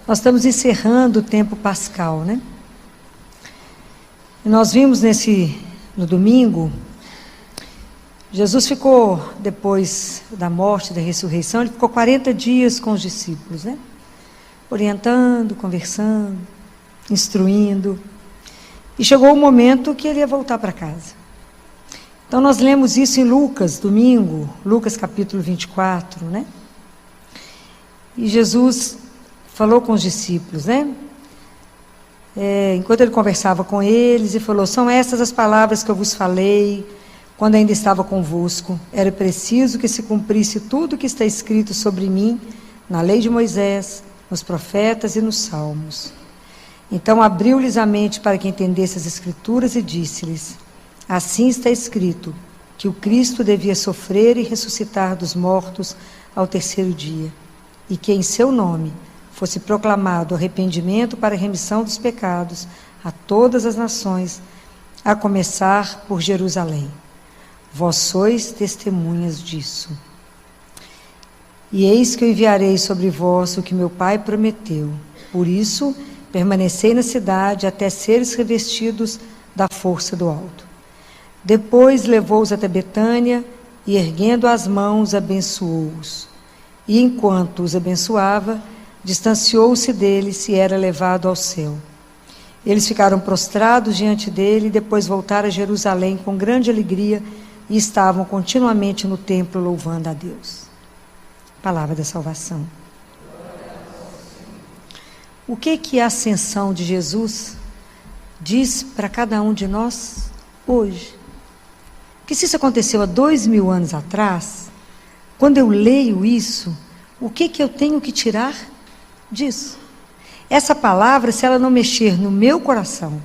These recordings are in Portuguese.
Nós estamos encerrando o tempo pascal, né? E nós vimos no domingo, Jesus ficou, depois da morte, da ressurreição, ele ficou 40 dias com os discípulos, né? Orientando, conversando, instruindo. E chegou o momento que ele ia voltar para casa. Então nós lemos isso em Lucas, domingo, Lucas capítulo 24, né? E Jesus falou com os discípulos, né? Enquanto ele conversava com eles, e falou: são essas as palavras que eu vos falei quando ainda estava convosco. Era preciso que se cumprisse tudo o que está escrito sobre mim na lei de Moisés, nos profetas e nos salmos. Então abriu-lhes a mente para que entendesse as Escrituras e disse-lhes: assim está escrito, que o Cristo devia sofrer e ressuscitar dos mortos ao terceiro dia, e que em seu nome fosse proclamado arrependimento para a remissão dos pecados a todas as nações, a começar por Jerusalém. Vós sois testemunhas disso. E eis que eu enviarei sobre vós o que meu Pai prometeu. Por isso, permanecei na cidade até seres revestidos da força do alto. Depois levou-os até Betânia e, erguendo as mãos, abençoou-os. E enquanto os abençoava, distanciou-se deles e era levado ao céu. Eles ficaram prostrados diante dele e depois voltaram a Jerusalém com grande alegria e estavam continuamente no templo louvando a Deus. Palavra da salvação. O que a ascensão de Jesus diz para cada um de nós hoje? Porque se isso aconteceu há 2000 anos atrás, quando eu leio isso, o que eu tenho que tirar disso? Essa palavra, se ela não mexer no meu coração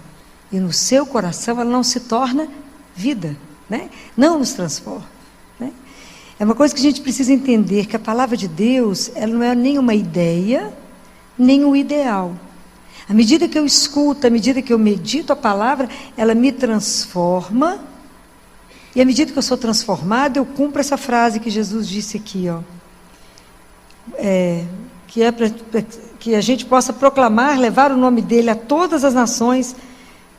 e no seu coração, ela não se torna vida, né? Não nos transforma, né? É uma coisa que a gente precisa entender, que a palavra de Deus, ela não é nem uma ideia, nem um ideal. À medida que eu escuto, à medida que eu medito a palavra, ela me transforma, e à medida que eu sou transformado, eu cumpro essa frase que Jesus disse aqui, ó. Que é para que a gente possa proclamar, levar o nome dele a todas as nações,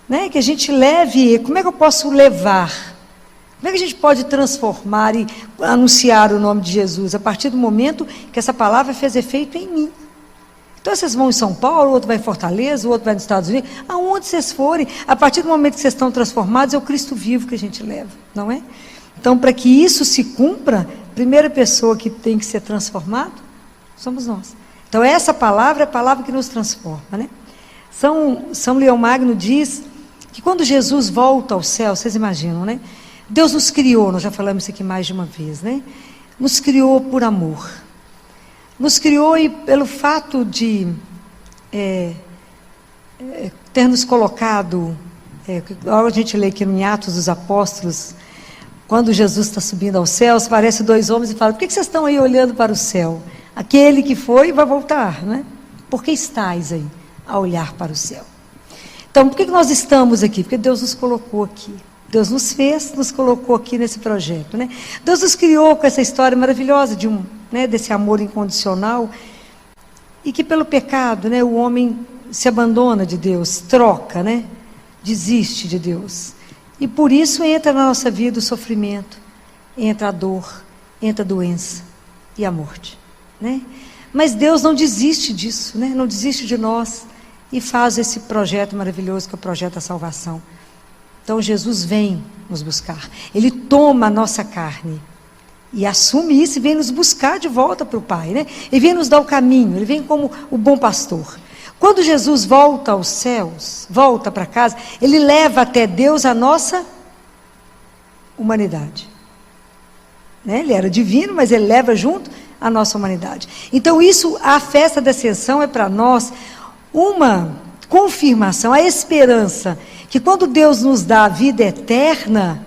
né? Que a gente leve. Como é que eu posso levar? Como é que a gente pode transformar e anunciar o nome de Jesus? A partir do momento que essa palavra fez efeito em mim. Então vocês vão em São Paulo, o outro vai em Fortaleza, o outro vai nos Estados Unidos, aonde vocês forem, a partir do momento que vocês estão transformados, é o Cristo vivo que a gente leva, não é? Então, para que isso se cumpra, a primeira pessoa que tem que ser transformado somos nós. Então essa palavra é a palavra que nos transforma, né? São Leão Magno diz que quando Jesus volta ao céu, vocês imaginam, né? Deus nos criou, nós já falamos isso aqui mais de uma vez, né? Nos criou por amor. Nos criou e pelo fato de ter nos colocado, a gente lê aqui em Atos dos Apóstolos, quando Jesus está subindo aos céus, aparecem dois homens e falam: por que vocês estão aí olhando para o céu? Aquele que foi vai voltar, né? Por que estáis aí a olhar para o céu? Então, por que nós estamos aqui? Porque Deus nos colocou aqui. Deus nos fez, nos colocou aqui nesse projeto, né? Deus nos criou com essa história maravilhosa desse amor incondicional, e que pelo pecado, né, o homem se abandona de Deus, troca, né? Desiste de Deus. E por isso entra na nossa vida o sofrimento, entra a dor, entra a doença e a morte, né? Mas Deus não desiste disso, né? Não desiste de nós e faz esse projeto maravilhoso que é o projeto da salvação. Então Jesus vem nos buscar, Ele toma a nossa carne e assume isso e vem nos buscar de volta para o Pai, né? Ele vem nos dar o caminho, Ele vem como o bom pastor. Quando Jesus volta aos céus, volta para casa, Ele leva até Deus a nossa humanidade, né? Ele era divino, mas Ele leva junto a nossa humanidade. Então a festa da ascensão é para nós uma confirmação, a esperança, que quando Deus nos dá a vida eterna,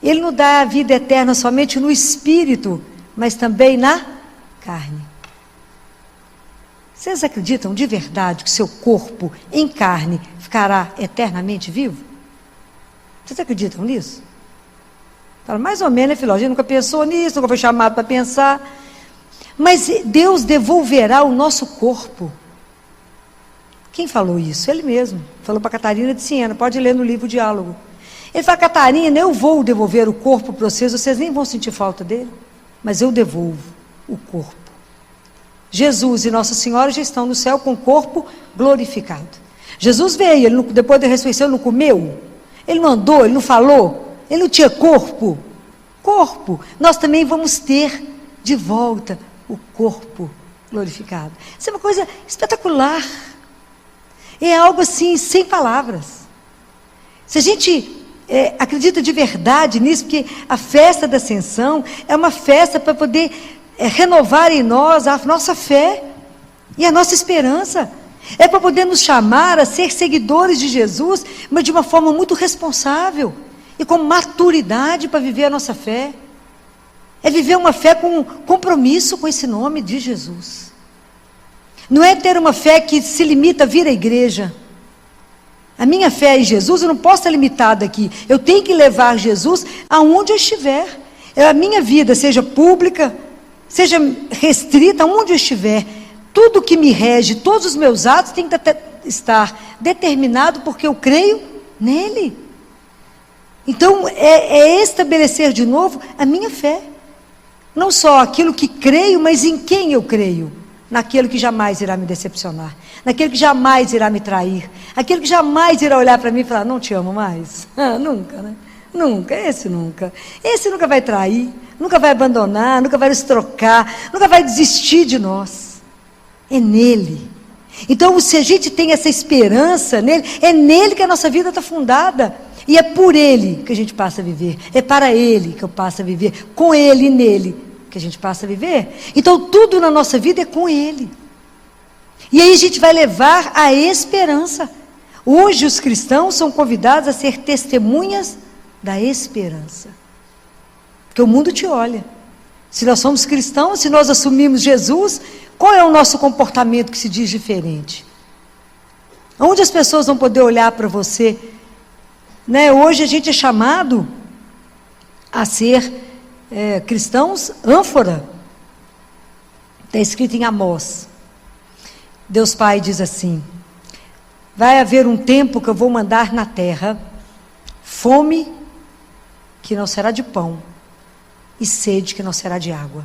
Ele não dá a vida eterna somente no espírito, mas também na carne. Vocês acreditam de verdade que seu corpo em carne ficará eternamente vivo? Vocês acreditam nisso? Fala, mais ou menos, né, filho? A gente nunca pensou nisso, nunca foi chamado para pensar. Mas Deus devolverá o nosso corpo. Quem falou isso? Ele mesmo. Falou para Catarina de Siena, pode ler no livro Diálogo. Ele fala, Catarina, eu vou devolver o corpo para vocês nem vão sentir falta dele, mas eu devolvo o corpo. Jesus e Nossa Senhora já estão no céu com o corpo glorificado. Jesus veio, ele depois da ressurreição, ele não comeu, ele não andou, ele não falou, ele não tinha corpo. Corpo, nós também vamos ter de volta o corpo glorificado. Isso é uma coisa espetacular. É algo assim, sem palavras. Se a gente acredita de verdade nisso, porque a festa da Ascensão é uma festa para poder renovar em nós a nossa fé e a nossa esperança. É para poder nos chamar a ser seguidores de Jesus, mas de uma forma muito responsável e com maturidade para viver a nossa fé. É viver uma fé com compromisso com esse nome de Jesus. Não é ter uma fé que se limita a vir à igreja. A minha fé em Jesus, eu não posso estar limitada aqui. Eu tenho que levar Jesus aonde eu estiver. A minha vida, seja pública, seja restrita, aonde eu estiver, tudo que me rege, todos os meus atos tem que estar determinado porque eu creio nele. Então, é estabelecer de novo a minha fé. Não só aquilo que creio, mas em quem eu creio. Naquele que jamais irá me decepcionar, naquele que jamais irá me trair, aquele que jamais irá olhar para mim e falar, não te amo mais. Nunca, né? Nunca, esse nunca. Esse nunca vai trair, nunca vai abandonar, nunca vai nos trocar, nunca vai desistir de nós. É nele. Então, se a gente tem essa esperança nele, é nele que a nossa vida está fundada. E é por ele que a gente passa a viver. É para ele que eu passo a viver. Com ele e nele que a gente passa a viver. Então, tudo na nossa vida é com ele. E aí a gente vai levar a esperança. Hoje os cristãos são convidados a ser testemunhas da esperança. Porque o mundo te olha. Se nós somos cristãos, se nós assumimos Jesus, qual é o nosso comportamento que se diz diferente? Onde as pessoas vão poder olhar para você? Né? Hoje a gente é chamado a ser cristãos ânfora. Está escrito em Amós. Deus Pai diz assim: vai haver um tempo que eu vou mandar na terra fome que não será de pão e sede que não será de água,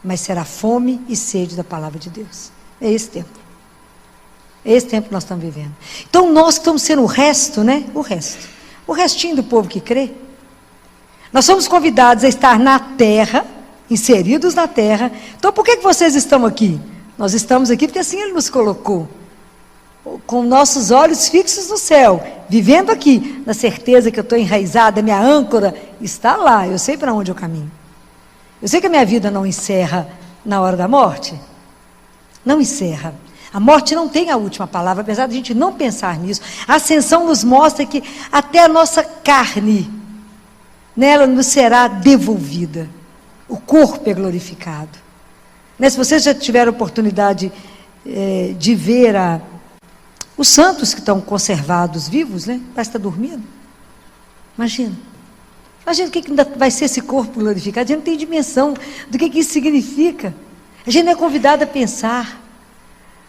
mas será fome e sede da palavra de Deus. É esse tempo. É esse tempo que nós estamos vivendo. Então nós que estamos sendo o resto, né? O restinho do povo que crê. Nós somos convidados a estar na terra, inseridos na terra. Então por que vocês estão aqui? Nós estamos aqui porque assim Ele nos colocou. Com nossos olhos fixos no céu, vivendo aqui, na certeza que eu estou enraizada, minha âncora está lá, eu sei para onde eu caminho. Eu sei que a minha vida não encerra na hora da morte. Não encerra. A morte não tem a última palavra, apesar de a gente não pensar nisso. A ascensão nos mostra que até a nossa carne, nela nos será devolvida. O corpo é glorificado. Né? Se vocês já tiveram oportunidade de ver os santos que estão conservados vivos, né? Parece que está dormindo. Imagina o que ainda vai ser esse corpo glorificado. A gente não tem dimensão do que isso significa. A gente não é convidado a pensar.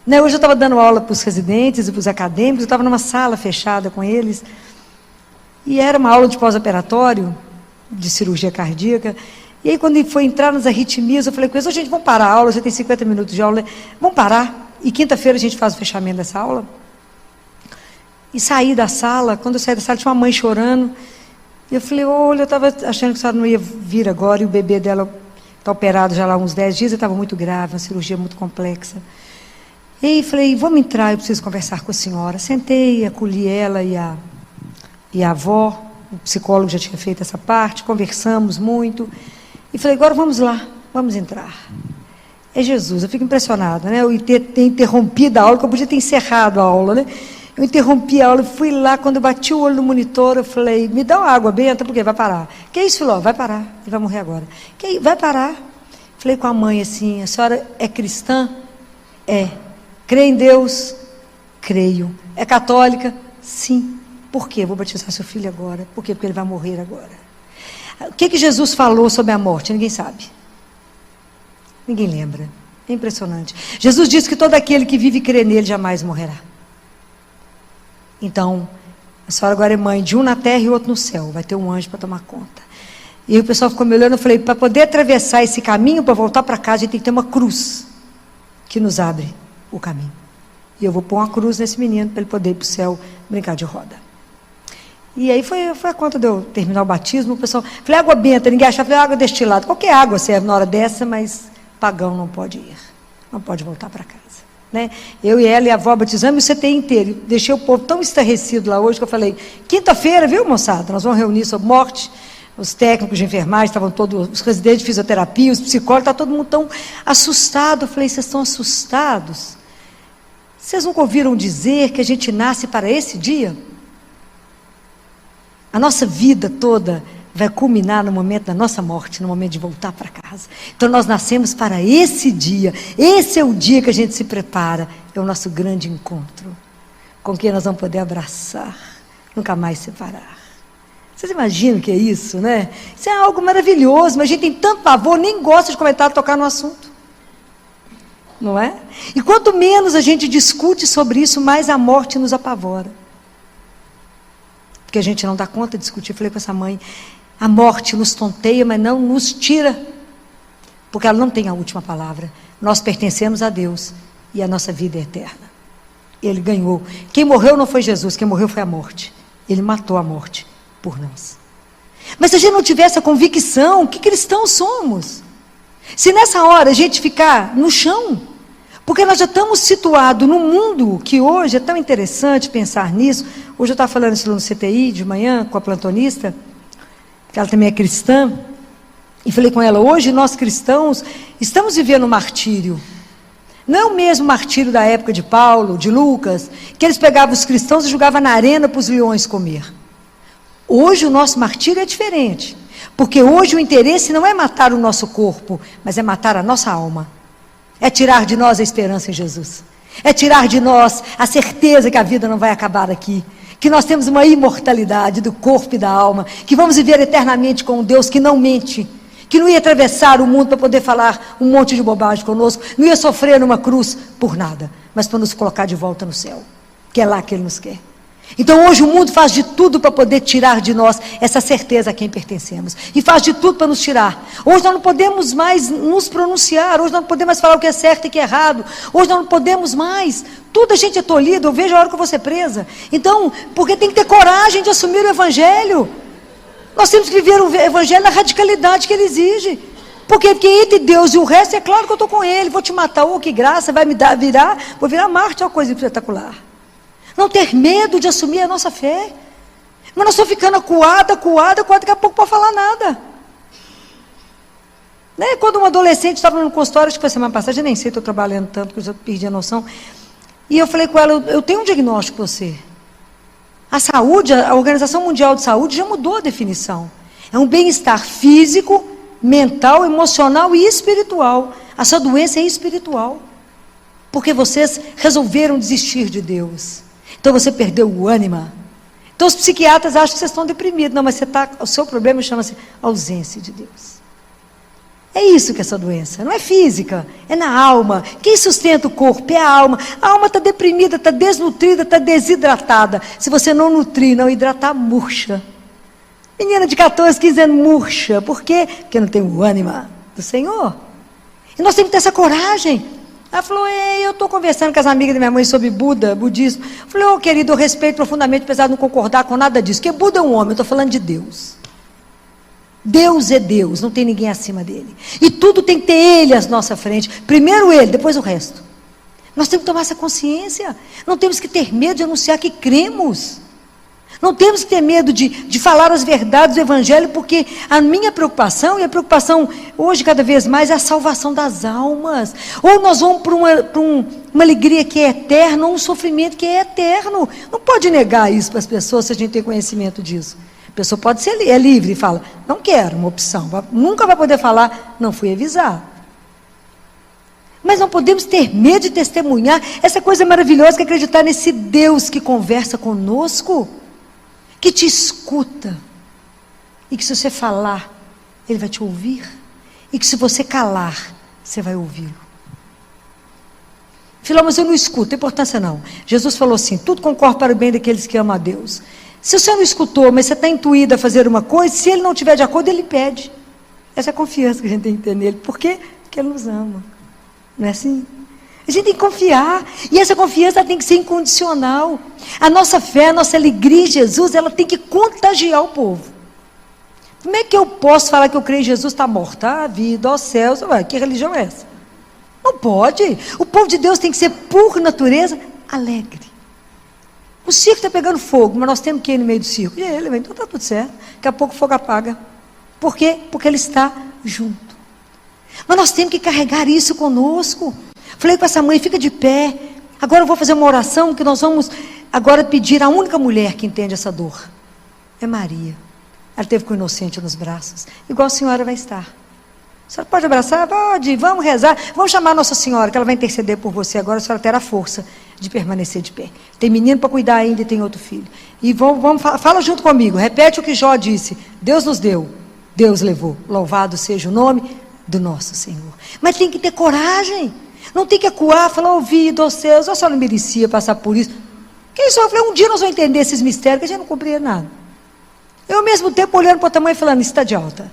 Né? Hoje eu estava dando aula para os residentes e para os acadêmicos, eu estava numa sala fechada com eles, e era uma aula de pós-operatório, de cirurgia cardíaca, e aí quando foi entrar nas arritmias, eu falei com eles, gente, vamos parar a aula, já tem 50 minutos de aula, vamos parar, e quinta-feira a gente faz o fechamento dessa aula. E saí da sala, quando eu saí da sala tinha uma mãe chorando, e eu falei, olha, eu estava achando que a senhora não ia vir agora, e o bebê dela está operado já lá há uns 10 dias, ele estava muito grave, uma cirurgia muito complexa. E aí falei, vamos entrar, eu preciso conversar com a senhora. Sentei, acolhi ela e a avó, o psicólogo já tinha feito essa parte, conversamos muito, e falei, agora vamos lá, vamos entrar. É Jesus, eu fico impressionada, né? Eu ter interrompido a aula, que eu podia ter encerrado a aula, né? Eu interrompi a aula, fui lá, quando eu bati o olho no monitor, eu falei, me dá uma água benta, porque vai parar. Que isso, filho? Vai parar, ele vai morrer agora. Que vai parar. Falei com a mãe assim, a senhora é cristã? É. Crê em Deus? Creio. É católica? Sim. Por quê? Vou batizar seu filho agora. Por quê? Porque ele vai morrer agora. O que Jesus falou sobre a morte? Ninguém sabe. Ninguém lembra. É impressionante. Jesus disse que todo aquele que vive e crê nele jamais morrerá. Então, a senhora agora é mãe de um na terra e outro no céu. Vai ter um anjo para tomar conta. E aí o pessoal ficou me olhando, eu falei, para poder atravessar esse caminho, para voltar para casa, a gente tem que ter uma cruz que nos abre o caminho. E eu vou pôr uma cruz nesse menino para ele poder ir para o céu brincar de roda. E aí foi a conta de eu terminar o batismo, o pessoal, falei, água benta, ninguém achava, falei, água destilada, qualquer água serve na hora dessa, mas pagão não pode ir, não pode voltar para casa. Né? Eu e ela e a avó batizamos e o CTI inteiro, deixei o povo tão estarrecido lá hoje, que eu falei, quinta-feira, viu moçada, nós vamos reunir sobre morte, os técnicos de enfermagem, estavam todos, os residentes de fisioterapia, os psicólogos, está todo mundo tão assustado. Eu falei, vocês estão assustados? Vocês nunca ouviram dizer que a gente nasce para esse dia? A nossa vida toda vai culminar no momento da nossa morte, no momento de voltar para casa. Então nós nascemos para esse dia. Esse é o dia que a gente se prepara. É o nosso grande encontro, com quem nós vamos poder abraçar, nunca mais separar. Vocês imaginam o que é isso, né? Isso é algo maravilhoso, mas a gente tem tanto pavor, nem gosta de comentar, tocar no assunto. Não é? E quanto menos a gente discute sobre isso, mais a morte nos apavora. Porque a gente não dá conta de discutir. Eu falei com essa mãe, a morte nos tonteia, mas não nos tira. Porque ela não tem a última palavra. Nós pertencemos a Deus e a nossa vida é eterna. Ele ganhou. Quem morreu não foi Jesus, quem morreu foi a morte. Ele matou a morte por nós. Mas se a gente não tiver essa convicção, que cristãos somos? Se nessa hora a gente ficar no chão, porque nós já estamos situados num mundo que hoje é tão interessante pensar nisso. Hoje eu estava falando isso no CTI de manhã com a plantonista, que ela também é cristã, e falei com ela, hoje nós cristãos estamos vivendo um martírio. Não é o mesmo martírio da época de Paulo, de Lucas, que eles pegavam os cristãos e jogavam na arena para os leões comer. Hoje o nosso martírio é diferente, porque hoje o interesse não é matar o nosso corpo, mas é matar a nossa alma. É tirar de nós a esperança em Jesus. É tirar de nós a certeza que a vida não vai acabar aqui. Que nós temos uma imortalidade do corpo e da alma. Que vamos viver eternamente com um Deus que não mente. Que não ia atravessar o mundo para poder falar um monte de bobagem conosco. Não ia sofrer numa cruz por nada. Mas para nos colocar de volta no céu. Que é lá que Ele nos quer. Então hoje o mundo faz de tudo para poder tirar de nós essa certeza a quem pertencemos. E faz de tudo para nos tirar. Hoje nós não podemos mais nos pronunciar. Hoje nós não podemos mais falar o que é certo e o que é errado. Hoje nós não podemos mais. Tudo a gente é tolhido. Eu vejo a hora que eu vou ser presa. Então, porque tem que ter coragem de assumir o Evangelho. Nós temos que viver o Evangelho na radicalidade que ele exige. Porque entre Deus e o resto, é claro que eu estou com Ele. Vou te matar, oh que graça, vai me dar, vou virar Marte, é uma coisa espetacular. Não ter medo de assumir a nossa fé. Mas nós estamos ficando acuada, daqui a pouco não pode falar nada. Né? Quando um adolescente estava no consultório, acho que foi semana passada, eu nem sei, estou trabalhando tanto que eu já perdi a noção. E eu falei com ela, eu tenho um diagnóstico para você. A saúde, a Organização Mundial de Saúde já mudou a definição. É um bem-estar físico, mental, emocional e espiritual. A sua doença é espiritual. Porque vocês resolveram desistir de Deus. Então você perdeu o ânimo. Então os psiquiatras acham que vocês estão deprimidos. Não, mas o seu problema chama-se ausência de Deus. É isso que é essa doença. Não é física, é na alma. Quem sustenta o corpo é a alma. A alma está deprimida, está desnutrida, está desidratada. Se você não nutrir, não hidratar, murcha. Menina de 14, 15 anos, murcha. Por quê? Porque não tem o ânimo do Senhor. E nós temos que ter essa coragem. Ela falou, eu estou conversando com as amigas da minha mãe sobre budismo. Eu falei, querido, eu respeito profundamente, apesar de não concordar com nada disso. Porque Buda é um homem, eu estou falando de Deus. Deus é Deus, não tem ninguém acima dele. E tudo tem que ter Ele à nossa frente. Primeiro Ele, depois o resto. Nós temos que tomar essa consciência. Não temos que ter medo de anunciar que cremos. Não temos que ter medo de falar as verdades do Evangelho, porque a minha preocupação, e a preocupação hoje cada vez mais, é a salvação das almas. Ou nós vamos para uma alegria que é eterna, ou um sofrimento que é eterno. Não pode negar isso para as pessoas se a gente tem conhecimento disso. A pessoa pode ser livre e fala, não quero uma opção. Nunca vai poder falar, não fui avisado. Mas não podemos ter medo de testemunhar essa coisa maravilhosa que é acreditar nesse Deus que conversa conosco, que te escuta, e que se você falar, Ele vai te ouvir, e que se você calar, você vai ouvi-lo. Filó, mas eu não escuto, não tem importância não. Jesus falou assim, tudo concorre para o bem daqueles que amam a Deus. Se você não escutou, mas você está intuído a fazer uma coisa, se ele não estiver de acordo, ele pede. Essa é a confiança que a gente tem que ter nele. Por quê? Porque ele nos ama. Não é assim? A gente tem que confiar. E essa confiança tem que ser incondicional. A nossa fé, a nossa alegria em Jesus, ela tem que contagiar o povo. Como é que eu posso falar que eu creio em Jesus está morto? A vida, aos céus, que religião é essa? Não pode. O povo de Deus tem que ser, por natureza, alegre. O circo está pegando fogo, mas nós temos que ir no meio do circo. E ele, então está tudo certo. Daqui a pouco o fogo apaga. Por quê? Porque ele está junto. Mas nós temos que carregar isso conosco. Falei para essa mãe, fica de pé. Agora eu vou fazer uma oração que nós vamos agora pedir à única mulher que entende essa dor. É Maria. Ela esteve com o inocente nos braços. Igual a senhora vai estar. A senhora pode abraçar? Pode, vamos rezar. Vamos chamar a Nossa Senhora, que ela vai interceder por você. Agora a senhora terá força de permanecer de pé. Tem menino para cuidar ainda e tem outro filho. E fala junto comigo. Repete o que Jó disse. Deus nos deu, Deus levou. Louvado seja o nome do nosso Senhor. Mas tem que ter coragem. Não tem que acuar, falar, ouvido aos céus. A senhora não merecia passar por isso. Quem sofre? Um dia nós vamos entender esses mistérios que a gente não compreende nada. Eu ao mesmo tempo olhando para o tamanho e falando, isso está de alta.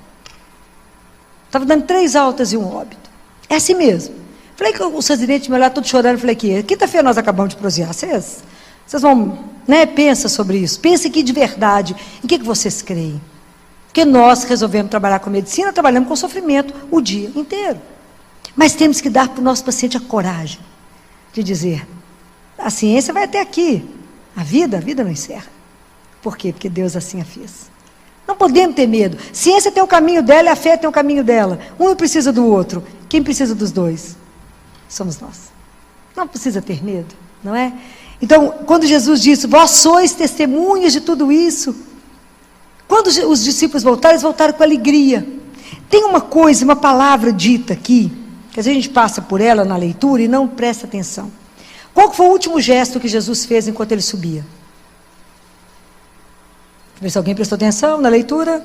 Estava dando 3 altas e um óbito. É assim mesmo. Falei que os residentes me olharam todos chorando. Falei que quinta-feira nós acabamos de prosear. Vocês vão, né? Pensa sobre isso. Pensa aqui de verdade. Em que vocês creem? Porque nós resolvemos trabalhar com medicina, trabalhamos com sofrimento o dia inteiro. Mas temos que dar para o nosso paciente a coragem de dizer, a ciência vai até aqui. A vida não encerra. Por quê? Porque Deus assim a fez. Não podemos ter medo. Ciência tem o caminho dela e a fé tem o caminho dela. Um não precisa do outro. Quem precisa dos dois? Somos nós. Não precisa ter medo, não é? Então, quando Jesus disse, vós sois testemunhas de tudo isso. Quando os discípulos voltaram, eles voltaram com alegria. Tem uma coisa, uma palavra dita aqui, que às vezes a gente passa por ela na leitura e não presta atenção. Qual foi o último gesto que Jesus fez enquanto ele subia? Ver se alguém prestou atenção na leitura.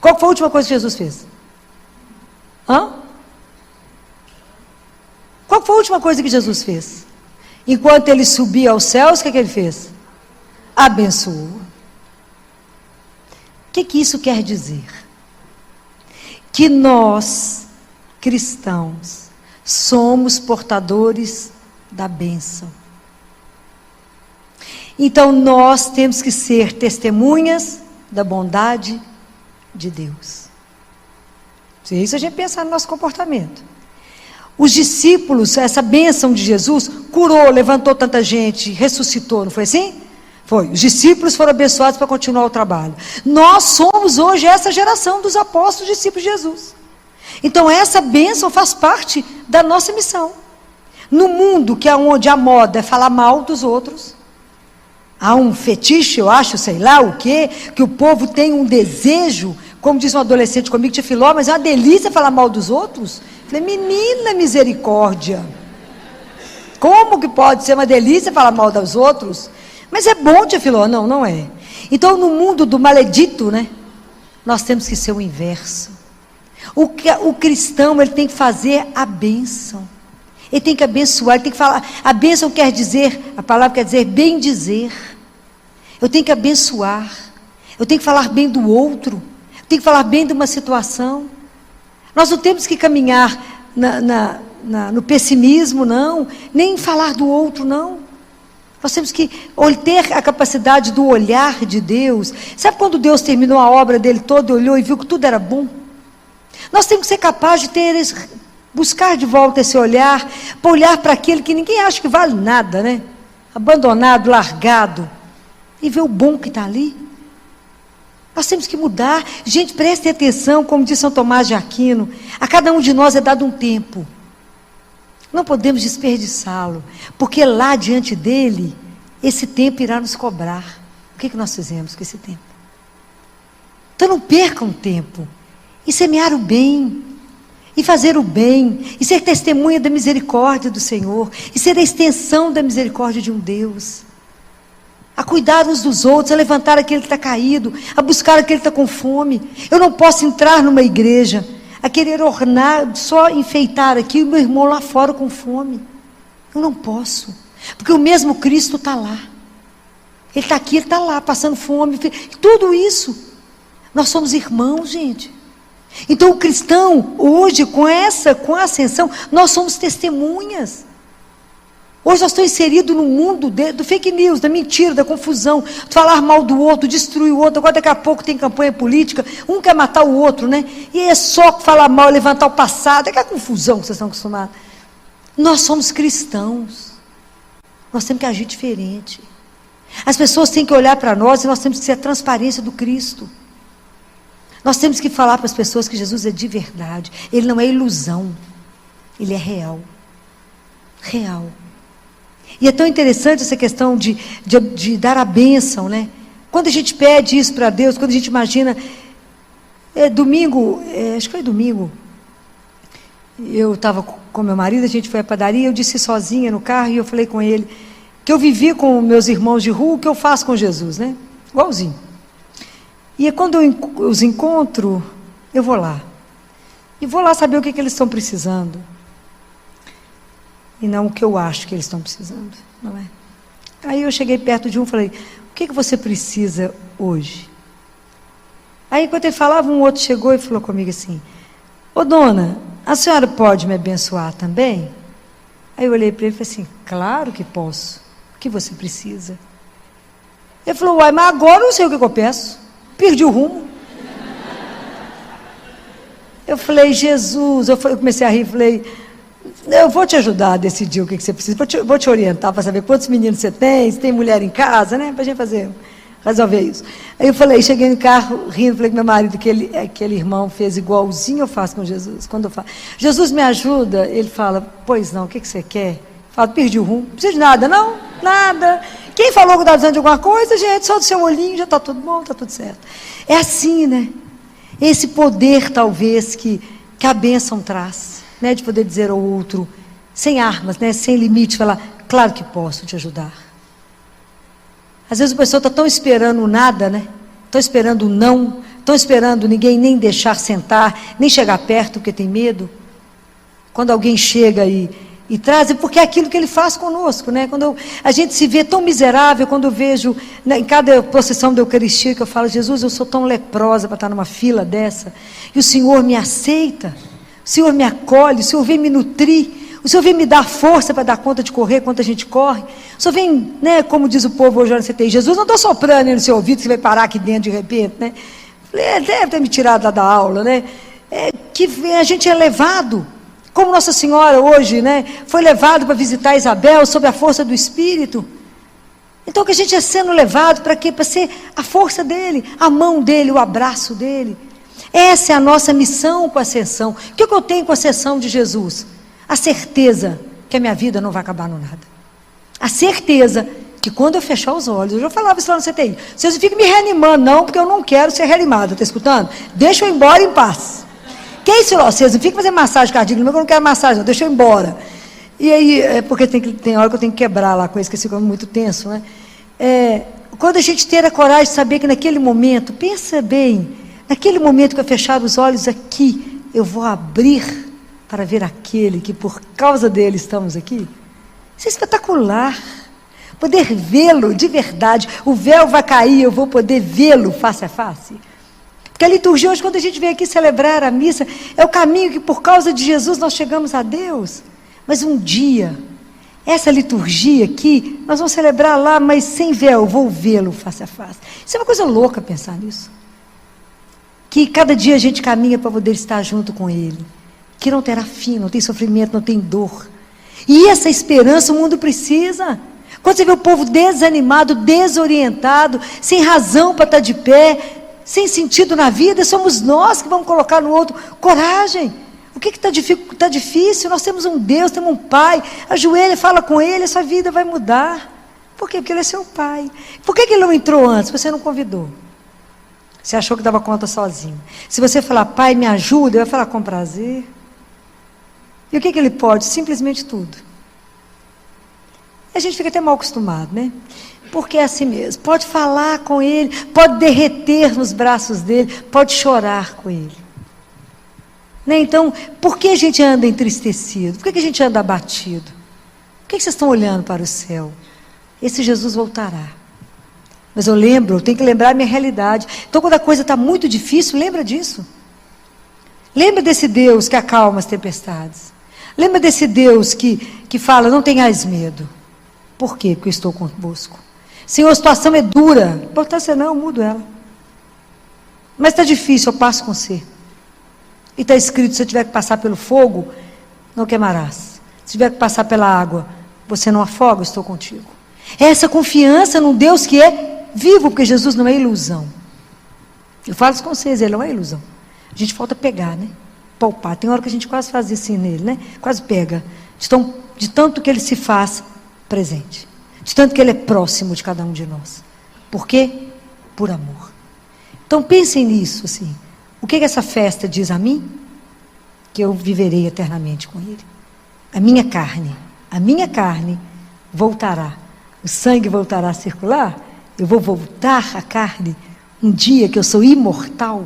Qual foi a última coisa que Jesus fez? Qual foi a última coisa que Jesus fez? Enquanto ele subia aos céus, o que ele fez? Abençoou. O que isso quer dizer? Que nós, cristãos, somos portadores da bênção. Então nós temos que ser testemunhas da bondade de Deus. Se isso a gente pensar no nosso comportamento. Os discípulos, essa bênção de Jesus, curou, levantou tanta gente, ressuscitou, não foi assim? Foi. Os discípulos foram abençoados para continuar o trabalho. Nós somos hoje essa geração dos apóstolos discípulos de Jesus. Então essa bênção faz parte da nossa missão. No mundo que é onde a moda é falar mal dos outros, há um fetiche, eu acho, sei lá o quê, que o povo tem um desejo, como disse um adolescente comigo, tia Filó, mas é uma delícia falar mal dos outros. Falei, menina misericórdia, como que pode ser uma delícia falar mal dos outros? Mas é bom, tia Filó. Não, não é. Então no mundo do maledito, né, nós temos que ser o inverso. O cristão, ele tem que fazer a bênção. Ele tem que abençoar, ele tem que falar. A bênção quer dizer, a palavra quer dizer bem dizer. Eu tenho que abençoar. Eu tenho que falar bem do outro. Eu tenho que falar bem de uma situação. Nós não temos que caminhar no pessimismo, não. Nem falar do outro, não. Nós temos que ter a capacidade do olhar de Deus. Sabe quando Deus terminou a obra dele toda, olhou e viu que tudo era bom? Nós temos que ser capazes de buscar de volta esse olhar, para olhar para aquele que ninguém acha que vale nada, né? Abandonado, largado, e ver o bom que está ali. Nós temos que mudar. Gente, prestem atenção, como diz São Tomás de Aquino, a cada um de nós é dado um tempo. Não podemos desperdiçá-lo, porque lá diante dele, esse tempo irá nos cobrar. O que nós fizemos com esse tempo? Então não percam tempo, e semear o bem, e fazer o bem, e ser testemunha da misericórdia do Senhor, e ser a extensão da misericórdia de um Deus, a cuidar uns dos outros, a levantar aquele que está caído, a buscar aquele que está com fome. Eu não posso entrar numa igreja, a querer ornar, só enfeitar aqui, o meu irmão lá fora com fome. Eu não posso, porque o mesmo Cristo está lá. Ele está aqui, ele está lá, passando fome, tudo isso. Nós somos irmãos, gente. Então o cristão, hoje, com a ascensão, nós somos testemunhas. Hoje nós estamos inseridos no mundo do fake news, da mentira, da confusão, de falar mal do outro, destruir o outro. Agora daqui a pouco tem campanha política, um quer matar o outro, né? E é só falar mal, levantar o passado, é aquela confusão que vocês estão acostumados. Nós somos cristãos. Nós temos que agir diferente. As pessoas têm que olhar para nós e nós temos que ser a transparência do Cristo. Nós temos que falar para as pessoas que Jesus é de verdade. Ele não é ilusão. Ele é real. Real. E é tão interessante essa questão de dar a bênção, né? Quando a gente pede isso para Deus, quando a gente imagina... acho que foi domingo, eu estava com meu marido, a gente foi à padaria, eu disse sozinha no carro, e eu falei com ele, que eu vivi com meus irmãos de rua, o que eu faço com Jesus, né? Igualzinho. E quando eu os encontro, eu vou lá. E vou lá saber o que eles estão precisando. E não o que eu acho que eles estão precisando, não é? Aí eu cheguei perto de um e falei, o que você precisa hoje? Aí enquanto ele falava, um outro chegou e falou comigo assim, ô dona, a senhora pode me abençoar também? Aí eu olhei para ele e falei assim, claro que posso. O que você precisa? Ele falou, uai, mas agora eu não sei o que eu peço. Perdi o rumo. Eu falei, Jesus, eu comecei a rir, falei, eu vou te ajudar a decidir o que você precisa, vou te orientar para saber quantos meninos você tem, se tem mulher em casa, né, para a gente resolver isso. Aí eu falei, cheguei no carro, rindo, falei com meu marido, que aquele irmão fez igualzinho eu faço com Jesus. Quando eu falo, Jesus me ajuda, ele fala, pois não, o que você quer? Eu falo, perdi o rumo, não precisa de nada, não, nada. Quem falou que está precisando de alguma coisa, gente, só do seu olhinho, já está tudo bom, está tudo certo. É assim, né? Esse poder, talvez, que a bênção traz, né? De poder dizer ao outro, sem armas, né? Sem limite, falar, claro que posso te ajudar. Às vezes a pessoa está tão esperando nada, né? Estão esperando não, estão esperando ninguém nem deixar sentar, nem chegar perto porque tem medo. Quando alguém chega e traz, porque é aquilo que ele faz conosco, né? Quando a gente se vê tão miserável, quando eu vejo, né, em cada procissão da Eucaristia, que eu falo, Jesus, eu sou tão leprosa para estar numa fila dessa, e o Senhor me aceita, o Senhor me acolhe, o Senhor vem me nutrir, o Senhor vem me dar força para dar conta de correr quanto a gente corre, o Senhor vem, né, como diz o povo hoje na CTI, Jesus, não estou soprando no seu ouvido, que você vai parar aqui dentro de repente, né? Deve ter me tirado lá da aula, né? Que a gente é levado, como Nossa Senhora hoje, né, foi levado para visitar Isabel sob a força do Espírito. Então que a gente é sendo levado para quê? Para ser a força dele, a mão dele, o abraço dele. Essa é a nossa missão com a ascensão. O que eu tenho com a ascensão de Jesus? A certeza que a minha vida não vai acabar no nada. A certeza que quando eu fechar os olhos, eu já falava isso lá no CTI, vocês não ficam me reanimando não, porque eu não quero ser reanimada, está escutando? Deixa eu ir embora em paz. Que é isso, vocês não ficam fazendo massagem cardíaca, eu não quero massagem, não, deixa eu ir embora. E aí, porque tem hora que eu tenho que quebrar lá com isso, que fica muito tenso, né? Quando a gente ter a coragem de saber que naquele momento, pensa bem, naquele momento que eu fechar os olhos aqui, eu vou abrir para ver aquele que por causa dele estamos aqui. Isso é espetacular. Poder vê-lo de verdade, o véu vai cair, eu vou poder vê-lo face a face. Porque a liturgia hoje, quando a gente vem aqui celebrar a missa, é o caminho que por causa de Jesus nós chegamos a Deus. Mas um dia, essa liturgia aqui, nós vamos celebrar lá, mas sem véu, eu vou vê-lo face a face. Isso é uma coisa louca pensar nisso. Que cada dia a gente caminha para poder estar junto com Ele. Que não terá fim, não tem sofrimento, não tem dor. E essa esperança o mundo precisa. Quando você vê o povo desanimado, desorientado, sem razão para estar de pé, sem sentido na vida, somos nós que vamos colocar no outro coragem. O que está difícil? Nós temos um Deus, temos um Pai, ajoelha, fala com Ele, a sua vida vai mudar. Por quê? Porque Ele é seu Pai. Por que Ele não entrou antes? Você não convidou. Você achou que dava conta sozinho. Se você falar, Pai, me ajuda, Ele vai falar com prazer. E o que Ele pode? Simplesmente tudo. A gente fica até mal acostumado, né? Porque é assim mesmo, pode falar com Ele, pode derreter nos braços dEle, pode chorar com Ele. Né? Então, por que a gente anda entristecido? Por que a gente anda abatido? Por que vocês estão olhando para o céu? Esse Jesus voltará. Mas eu tenho que lembrar a minha realidade. Então, quando a coisa está muito difícil, lembra disso. Lembra desse Deus que acalma as tempestades. Lembra desse Deus que fala, não tenhais medo. Por quê? Porque eu estou convosco. Senhor, a situação é dura. Não importa se não, eu mudo ela. Mas está difícil, eu passo com você. E está escrito, se eu tiver que passar pelo fogo, não queimarás. Se tiver que passar pela água, você não afoga, eu estou contigo. É essa confiança num Deus que é vivo, porque Jesus não é ilusão. Eu falo isso com vocês, ele não é ilusão. A gente falta pegar, né? Palpar. Tem hora que a gente quase faz assim nele, né? Quase pega. De tanto que ele se faz presente. De tanto que ele é próximo de cada um de nós. Por quê? Por amor. Então pensem nisso, assim. O que essa festa diz a mim? Que eu viverei eternamente com ele. A minha carne voltará. O sangue voltará a circular. Eu vou voltar à carne um dia que eu sou imortal.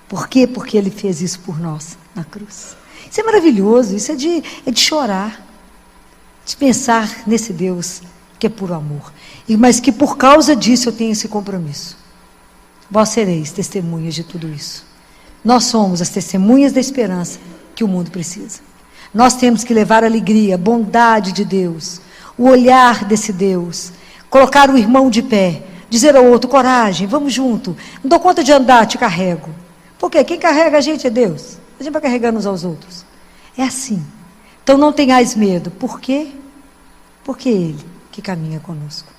Por quê? Porque ele fez isso por nós na cruz. Isso é maravilhoso, isso é de chorar. De pensar nesse Deus que é puro amor. Mas que por causa disso eu tenho esse compromisso. Vós sereis testemunhas de tudo isso. Nós somos as testemunhas da esperança que o mundo precisa. Nós temos que levar a alegria, a bondade de Deus, o olhar desse Deus, colocar o irmão de pé, dizer ao outro, coragem, vamos junto, não dou conta de andar, te carrego. Por quê? Quem carrega a gente é Deus. A gente vai carregando uns aos outros. É assim. Então não tenhais medo. Por quê? Porque Ele que caminha conosco.